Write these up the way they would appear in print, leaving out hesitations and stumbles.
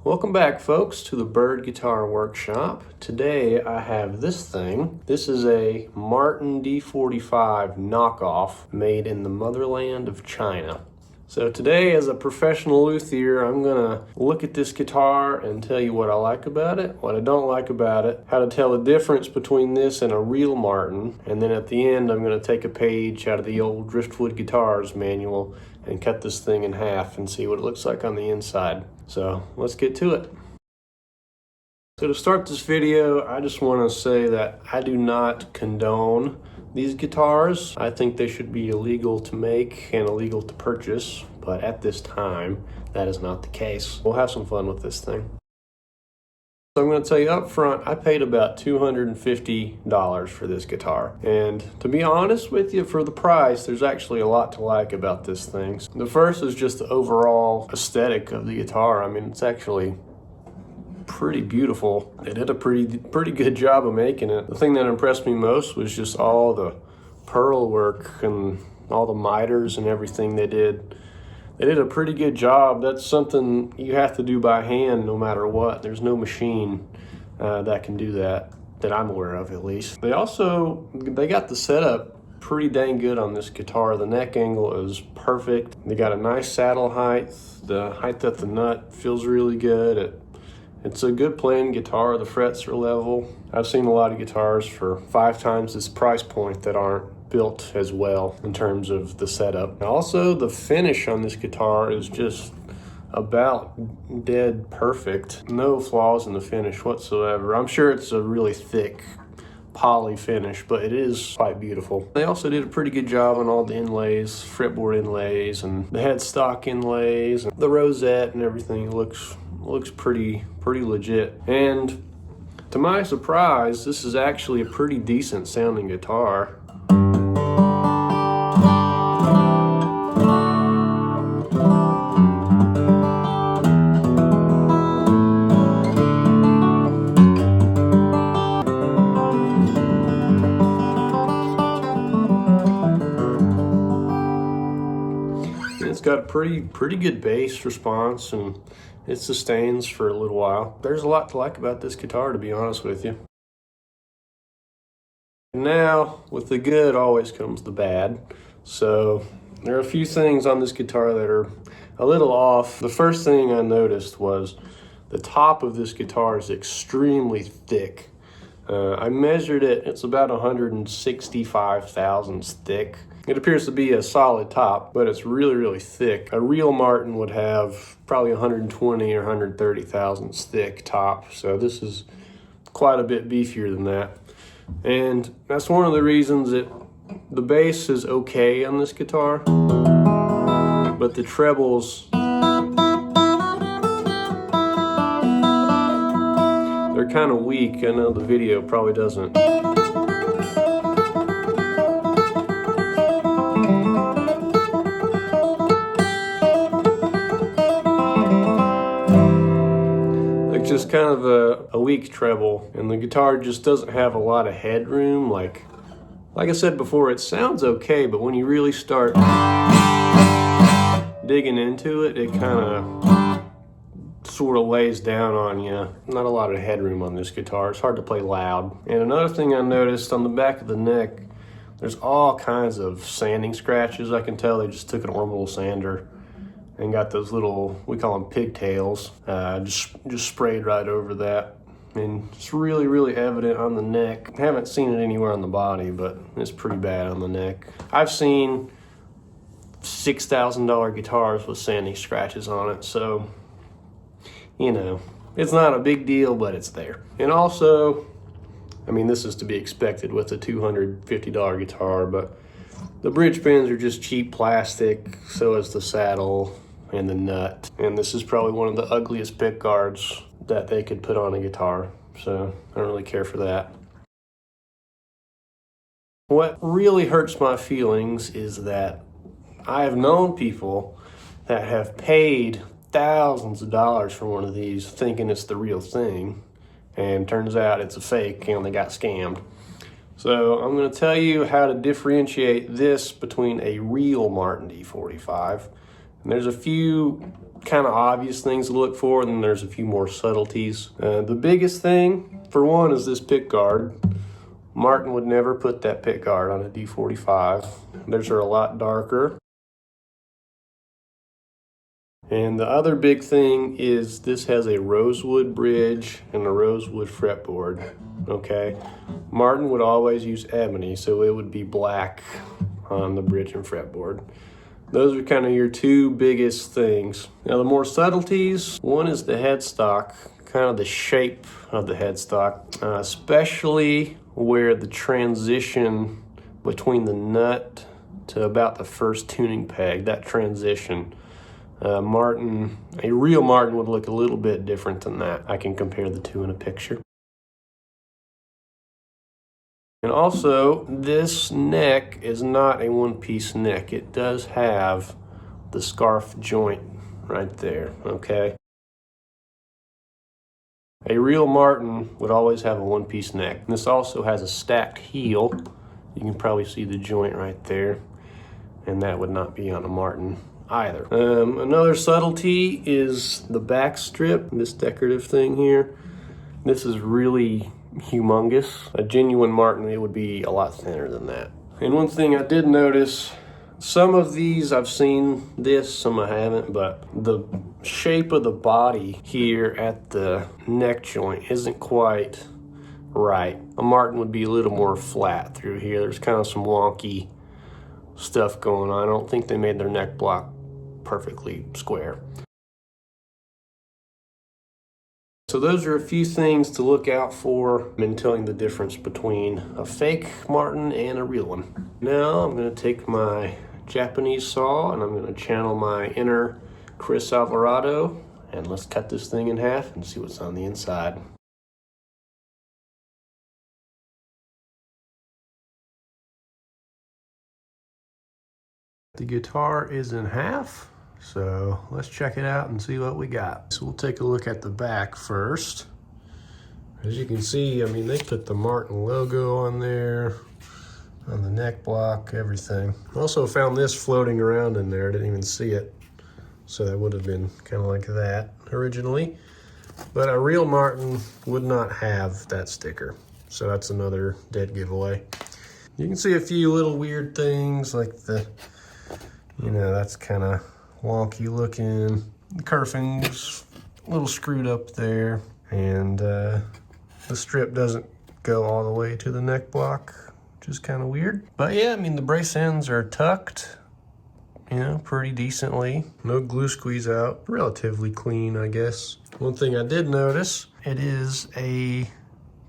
Welcome back, folks, to the Bird Guitar Workshop. Today I have this thing. This is a Martin D-45 knockoff made in the motherland of China. So today, as a professional luthier, I'm gonna look at this guitar and tell you what I like about it, what I don't like about it, how to tell the difference between this and a real Martin, and then at the end I'm gonna take a page out of the old Driftwood Guitars manual and cut this thing in half and see what it looks like on the inside. So let's get to it. So to start this video, I just want to say that I do not condone these guitars. I think they should be illegal to make and illegal to purchase, but at this time, that is not the case. We'll have some fun with this thing. So I'm going to tell you up front, I paid about $250 for this guitar. And to be honest with you, for the price, there's actually a lot to like about this thing. The first is just the overall aesthetic of the guitar. I mean, it's actually pretty beautiful. They did a pretty good job of making it. The thing that impressed me most was just all the pearl work and all the miters and everything they did. They did a pretty good job. That's something you have to do by hand no matter what. There's no machine that can do that I'm aware of, at least. They got the setup pretty dang good on this guitar. The neck angle is perfect. They got a nice saddle height. The height at the nut feels really good. It's a good playing guitar. The frets are level. I've seen a lot of guitars for 5 times this price point that aren't built as well in terms of the setup. Also, the finish on this guitar is just about dead perfect. No flaws in the finish whatsoever. I'm sure it's a really thick poly finish, but it is quite beautiful. They also did a pretty good job on all the inlays, fretboard inlays, and the headstock inlays, and the rosette and everything looks pretty legit. And to my surprise, this is actually a pretty decent sounding guitar. It's got a pretty good bass response, and it sustains for a little while. There's a lot to like about this guitar, to be honest with you. Now, with the good always comes the bad. So there are a few things on this guitar that are a little off. The first thing I noticed was the top of this guitar is extremely thick. I measured it, it's about 165 thousandths thick. It appears to be a solid top, but it's really thick. A real Martin would have probably 120 or 130 thousandths thick top, so this is quite a bit beefier than that. And that's one of the reasons that the bass is okay on this guitar, but the trebles, they're kind of weak. I know the video probably doesn't. Like just kind of a weak treble, and the guitar just doesn't have a lot of headroom. Like I said before, it sounds okay, but when you really start digging into it, it kind of sort of lays down on you. Not a lot of headroom on this guitar. It's hard to play loud. And another thing I noticed on the back of the neck, there's all kinds of sanding scratches. I can tell they just took an orbital sander and got those little, we call them pigtails, just sprayed right over that. And it's really evident on the neck. I haven't seen it anywhere on the body, but it's pretty bad on the neck. I've seen $6,000 guitars with sanding scratches on it, so you know, it's not a big deal, but it's there. And also, I mean, this is to be expected with a $250 guitar, but the bridge pins are just cheap plastic, so is the saddle and the nut. And this is probably one of the ugliest pick guards that they could put on a guitar, so I don't really care for that. What really hurts my feelings is that I have known people that have paid thousands of dollars for one of these thinking it's the real thing, and turns out it's a fake and they got scammed. So I'm going to tell you how to differentiate this between a real Martin D-45 And there's a few kind of obvious things to look for, and then there's a few more subtleties. The biggest thing, for one, is this pick guard. Martin would never put that pick guard on a D-45. Theirs are a lot darker. And the other big thing is this has a rosewood bridge and a rosewood fretboard, okay? Martin would always use ebony, so it would be black on the bridge and fretboard. Those are kind of your two biggest things. Now the more subtleties, one is the headstock, kind of the shape of the headstock, especially where the transition between the nut to about the first tuning peg, that transition. A real Martin would look a little bit different than that. I can compare the two in a picture. And also, this neck is not a one-piece neck. It does have the scarf joint right there, okay? A real Martin would always have a one-piece neck. And this also has a stacked heel. You can probably see the joint right there. And that would not be on a Martin either. Another subtlety is the back strip, this decorative thing here. This is really humongous. A genuine Martin, it would be a lot thinner than that. And one thing I did notice, some of these I've seen this, some I haven't, but the shape of the body here at the neck joint isn't quite right. A Martin would be a little more flat through here. There's kind of some wonky stuff going on. I don't think they made their neck block perfectly square. So those are a few things to look out for in telling the difference between a fake Martin and a real one. Now I'm going to take my Japanese saw and I'm going to channel my inner Chris Alvarado, and let's cut this thing in half and see what's on the inside. The guitar is in half, so let's check it out and see what we got. So we'll take a look at the back first. As you can see, I mean, they put the Martin logo on there, on the neck block, everything. Also found this floating around in there, didn't even see it. So that would have been kind of like that originally. But a real Martin would not have that sticker. So that's another dead giveaway. You can see a few little weird things like the, you know, that's kind of wonky looking. The kerfing's a little screwed up there. And the strip doesn't go all the way to the neck block, which is kind of weird. But yeah, I mean, the brace ends are tucked, you know, pretty decently. No glue squeeze out, relatively clean, I guess. One thing I did notice, it is a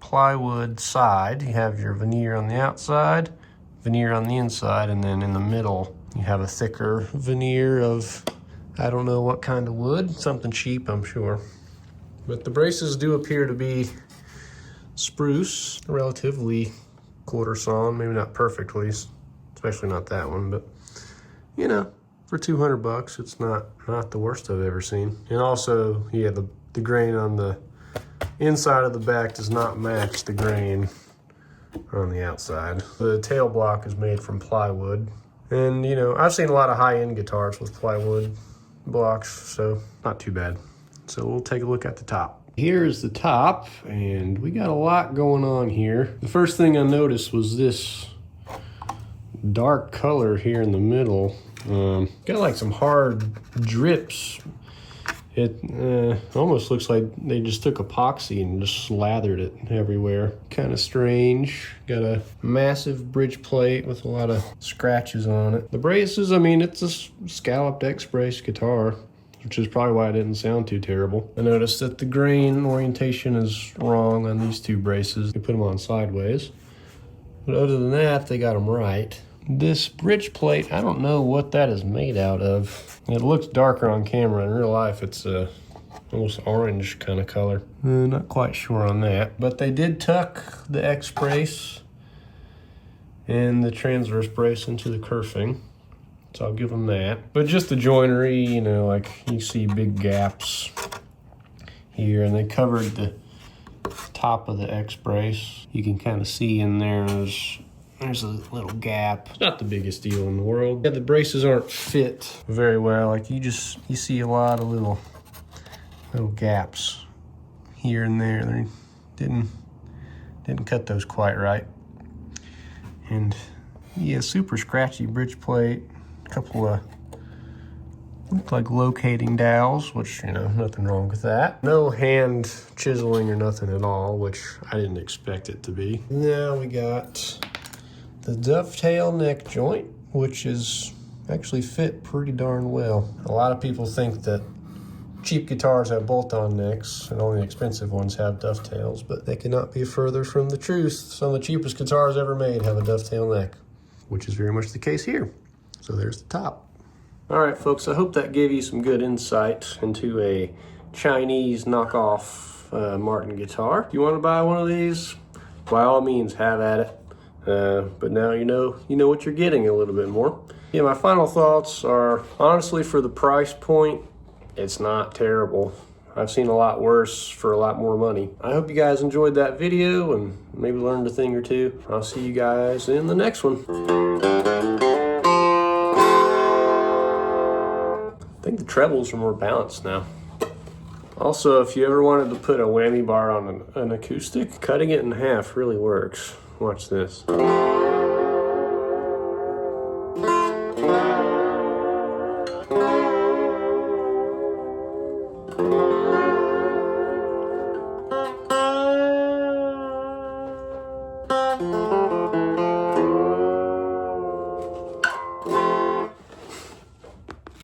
plywood side. You have your veneer on the outside, veneer on the inside, and then in the middle, you have a thicker veneer of, I don't know what kind of wood, something cheap, I'm sure. But the braces do appear to be spruce, relatively quarter sawn, maybe not perfectly, especially not that one, but you know, for 200 bucks, it's not the worst I've ever seen. And also, yeah, the grain on the inside of the back does not match the grain on the outside. The tail block is made from plywood. And you know, I've seen a lot of high-end guitars with plywood blocks, so not too bad. So we'll take a look at the top. Here's the top, and we got a lot going on here. The first thing I noticed was this dark color here in the middle. Got like some hard drips. It almost looks like they just took epoxy and just slathered it everywhere. Kind of strange. Got a massive bridge plate with a lot of scratches on it. The braces, I mean, it's a scalloped X-brace guitar, which is probably why it didn't sound too terrible. I noticed that the grain orientation is wrong on these two braces. They put them on sideways. But other than that, they got them right. This bridge plate, I don't know what that is made out of. It looks darker on camera. In real life, it's a almost orange kind of color. Not quite sure on that. But they did tuck the X brace and the transverse brace into the kerfing. So I'll give them that. But just the joinery, you know, like you see big gaps here, and they covered the top of the X brace. You can kind of see in there's There's a little gap. It's not the biggest deal in the world. Yeah, the braces aren't fit very well. Like you see a lot of little gaps here and there. They didn't cut those quite right. And yeah, super scratchy bridge plate. A couple of look like locating dowels, which, you know, nothing wrong with that. No hand chiseling or nothing at all, which I didn't expect it to be. Now we got the dovetail neck joint, which is actually fit pretty darn well. A lot of people think that cheap guitars have bolt-on necks and only expensive ones have dovetails, but they cannot be further from the truth. Some of the cheapest guitars ever made have a dovetail neck, which is very much the case here. So there's the top. All right, folks, I hope that gave you some good insight into a Chinese knockoff Martin guitar. If you want to buy one of these, by all means, have at it. But now you know what you're getting a little bit more. Yeah, my final thoughts are, honestly, for the price point, it's not terrible. I've seen a lot worse for a lot more money. I hope you guys enjoyed that video and maybe learned a thing or two. I'll see you guys in the next one. I think the trebles are more balanced now. Also, if you ever wanted to put a whammy bar on an acoustic, cutting it in half really works. Watch this.